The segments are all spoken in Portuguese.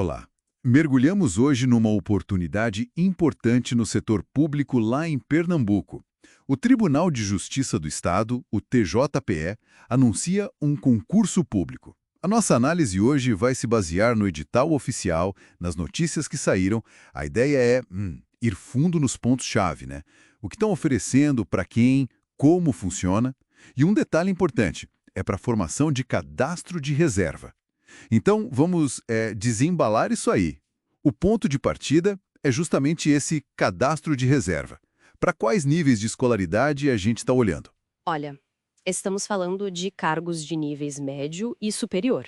Olá. Mergulhamos hoje numa oportunidade importante no setor público lá em Pernambuco. O Tribunal de Justiça do Estado, o TJPE, anuncia um concurso público. A nossa análise hoje vai se basear no edital oficial, nas notícias que saíram. A ideia é ir fundo nos pontos-chave, né? O que estão oferecendo, para quem, como funciona. E um detalhe importante, é para a formação de cadastro de reserva. Então, vamos desembalar isso aí. O ponto de partida é justamente esse cadastro de reserva. Para quais níveis de escolaridade a gente está olhando? Olha, estamos falando de cargos de níveis médio e superior.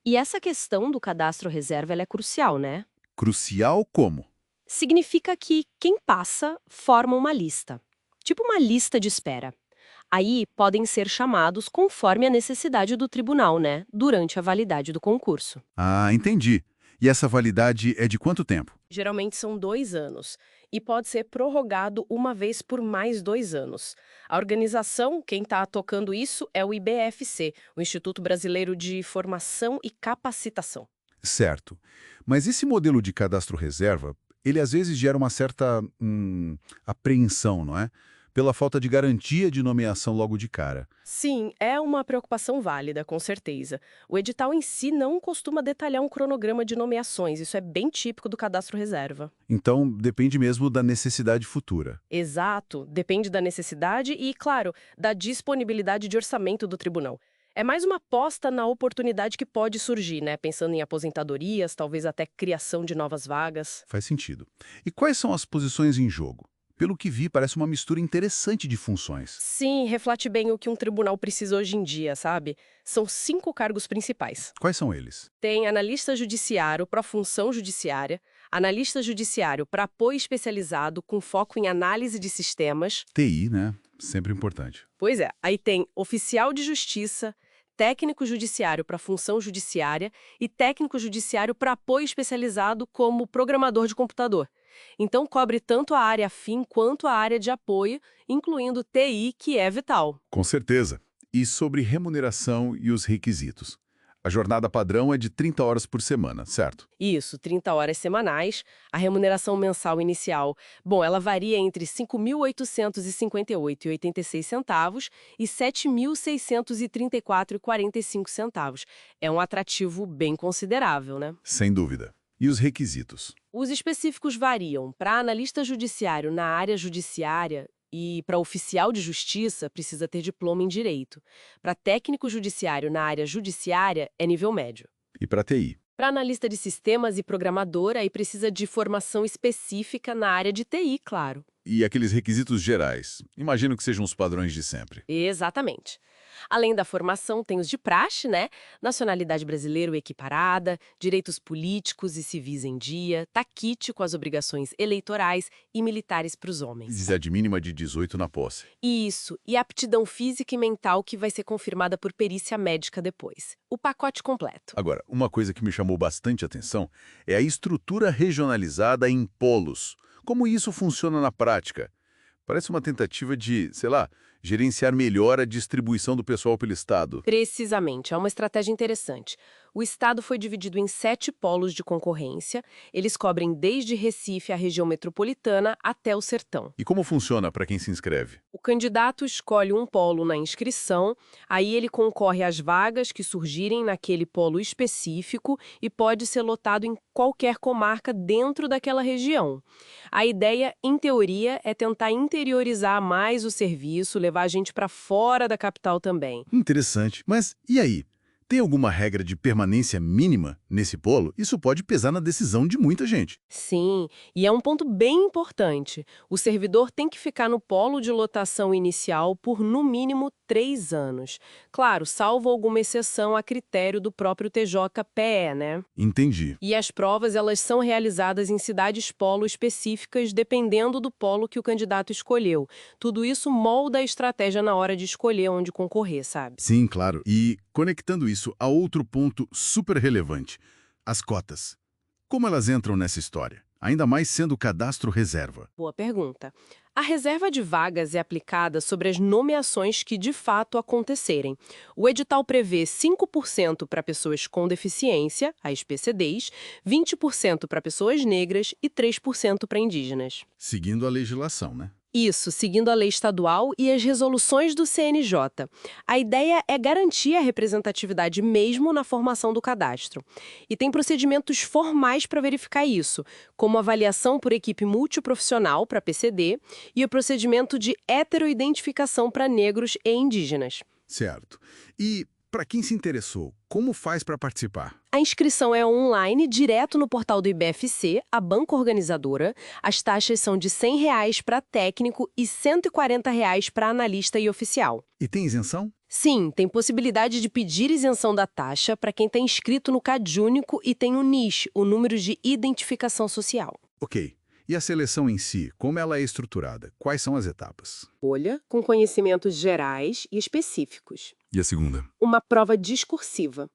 E essa questão do cadastro reserva ela é crucial, né? Crucial como? Significa que quem passa forma uma lista, tipo uma lista de espera. Aí podem ser chamados conforme a necessidade do tribunal, né? Durante a validade do concurso. Ah, entendi. E essa validade é de quanto tempo? Geralmente são 2 anos e pode ser prorrogado uma vez por mais 2 anos. A organização, quem está tocando isso, é o IBFC, o Instituto Brasileiro de Formação e Capacitação. Certo. Mas esse modelo de cadastro reserva, ele às vezes gera uma certa apreensão, não é? Pela falta de garantia de nomeação logo de cara. Sim, é uma preocupação válida, com certeza. O edital em si não costuma detalhar um cronograma de nomeações, isso é bem típico do cadastro reserva. Então, depende mesmo da necessidade futura. Exato, depende da necessidade e, claro, da disponibilidade de orçamento do tribunal. É mais uma aposta na oportunidade que pode surgir, né? Pensando em aposentadorias, talvez até criação de novas vagas. Faz sentido. E quais são as posições em jogo? Pelo que vi, parece uma mistura interessante de funções. Sim, reflete bem o que um tribunal precisa hoje em dia, sabe? São 5 cargos principais. Quais são eles? Tem analista judiciário para função judiciária, analista judiciário para apoio especializado com foco em análise de sistemas. TI, né? Sempre importante. Pois é, aí tem oficial de justiça, técnico judiciário para função judiciária e técnico judiciário para apoio especializado como programador de computador. Então cobre tanto a área afim quanto a área de apoio, incluindo TI, que é vital. Com certeza. E sobre remuneração e os requisitos? A jornada padrão é de 30 horas por semana, certo? Isso, 30 horas semanais. A remuneração mensal inicial, bom, ela varia entre R$ 5.858,86 e R$ 7.634,45. É um atrativo bem considerável, né? Sem dúvida. E os requisitos? Os específicos variam. Para analista judiciário na área judiciária e para oficial de justiça, precisa ter diploma em direito. Para técnico judiciário na área judiciária, é nível médio. E para TI? Para analista de sistemas e programador, aí precisa de formação específica na área de TI, claro. E aqueles requisitos gerais? Imagino que sejam os padrões de sempre. Exatamente. Além da formação, tem os de praxe, né? Nacionalidade brasileira ou equiparada, direitos políticos e civis em dia, taquite com as obrigações eleitorais e militares para os homens. Idade mínima de 18 na posse. Isso, e aptidão física e mental que vai ser confirmada por perícia médica depois. O pacote completo. Agora, uma coisa que me chamou bastante atenção é a estrutura regionalizada em polos. Como isso funciona na prática? Parece uma tentativa de, sei lá, gerenciar melhor a distribuição do pessoal pelo Estado. Precisamente, é uma estratégia interessante. O estado foi dividido em 7 polos de concorrência. Eles cobrem desde Recife, a região metropolitana, até o Sertão. E como funciona para quem se inscreve? O candidato escolhe um polo na inscrição, aí ele concorre às vagas que surgirem naquele polo específico e pode ser lotado em qualquer comarca dentro daquela região. A ideia, em teoria, é tentar interiorizar mais o serviço, levar a gente para fora da capital também. Interessante. Mas e aí? Tem alguma regra de permanência mínima nesse polo? Isso pode pesar na decisão de muita gente. Sim, e é um ponto bem importante. O servidor tem que ficar no polo de lotação inicial por, no mínimo, 3 anos. Claro, salvo alguma exceção a critério do próprio TJPE, né? Entendi. E as provas, elas são realizadas em cidades polo específicas, dependendo do polo que o candidato escolheu. Tudo isso molda a estratégia na hora de escolher onde concorrer, sabe? Sim, claro. E conectando isso a outro ponto super relevante, as cotas. Como elas entram nessa história? ainda mais sendo cadastro reserva. Boa pergunta. A reserva de vagas é aplicada sobre as nomeações que de fato acontecerem. O edital prevê 5% para pessoas com deficiência, as PCDs, 20% para pessoas negras e 3% para indígenas. Seguindo a legislação, né? Isso, seguindo a lei estadual e as resoluções do CNJ. A ideia é garantir a representatividade mesmo na formação do cadastro. E tem procedimentos formais para verificar isso, como avaliação por equipe multiprofissional para PCD e o procedimento de heteroidentificação para negros e indígenas. Certo. E, para quem se interessou, como faz para participar? A inscrição é online, direto no portal do IBFC, a banca organizadora. As taxas são de R$ 100 para técnico e R$ 140 para analista e oficial. E tem isenção? Sim, tem possibilidade de pedir isenção da taxa para quem está inscrito no CadÚnico e tem o NIS, o número de identificação social. Ok. E a seleção em si, como ela é estruturada? Quais são as etapas? Folha com conhecimentos gerais e específicos. E a segunda? Uma prova discursiva.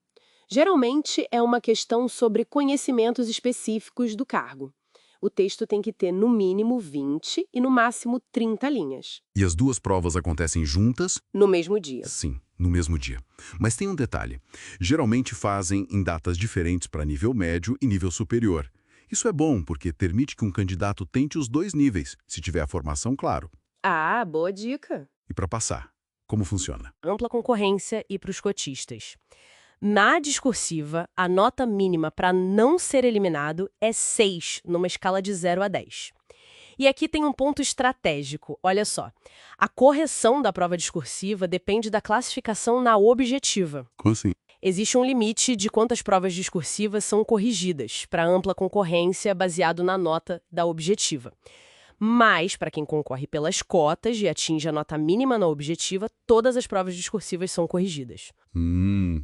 Geralmente é uma questão sobre conhecimentos específicos do cargo. O texto tem que ter no mínimo 20 e no máximo 30 linhas. E as duas provas acontecem juntas? No mesmo dia. Sim, no mesmo dia. Mas tem um detalhe. Geralmente fazem em datas diferentes para nível médio e nível superior. Isso é bom porque permite que um candidato tente os dois níveis, se tiver a formação, claro. Ah, boa dica. E para passar, como funciona? Ampla concorrência e para os cotistas. Na discursiva, a nota mínima para não ser eliminado é 6, numa escala de 0 a 10. E aqui tem um ponto estratégico, olha só. A correção da prova discursiva depende da classificação na objetiva. Como assim? Existe um limite de quantas provas discursivas são corrigidas para ampla concorrência baseado na nota da objetiva. Mas, para quem concorre pelas cotas e atinge a nota mínima na objetiva, todas as provas discursivas são corrigidas.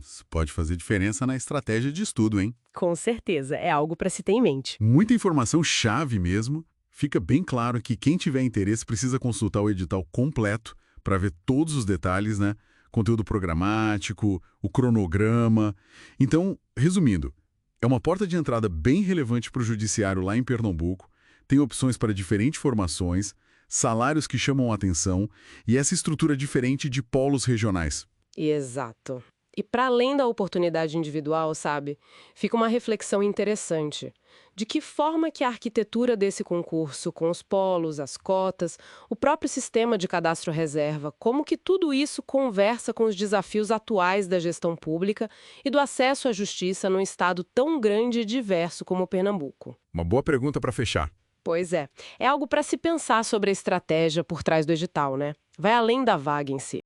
Isso pode fazer diferença na estratégia de estudo, hein? Com certeza, é algo para se ter em mente. Muita informação chave mesmo. Fica bem claro que quem tiver interesse precisa consultar o edital completo para ver todos os detalhes, né? Conteúdo programático, o cronograma. Então, resumindo, é uma porta de entrada bem relevante para o judiciário lá em Pernambuco, tem opções para diferentes formações, salários que chamam a atenção e essa estrutura diferente de polos regionais. Exato. E para além da oportunidade individual, sabe, fica uma reflexão interessante. De que forma que a arquitetura desse concurso, com os polos, as cotas, o próprio sistema de cadastro reserva, como que tudo isso conversa com os desafios atuais da gestão pública e do acesso à justiça num estado tão grande e diverso como Pernambuco? Uma boa pergunta para fechar. Pois é. É algo para se pensar sobre a estratégia por trás do edital, né? Vai além da vaga em si.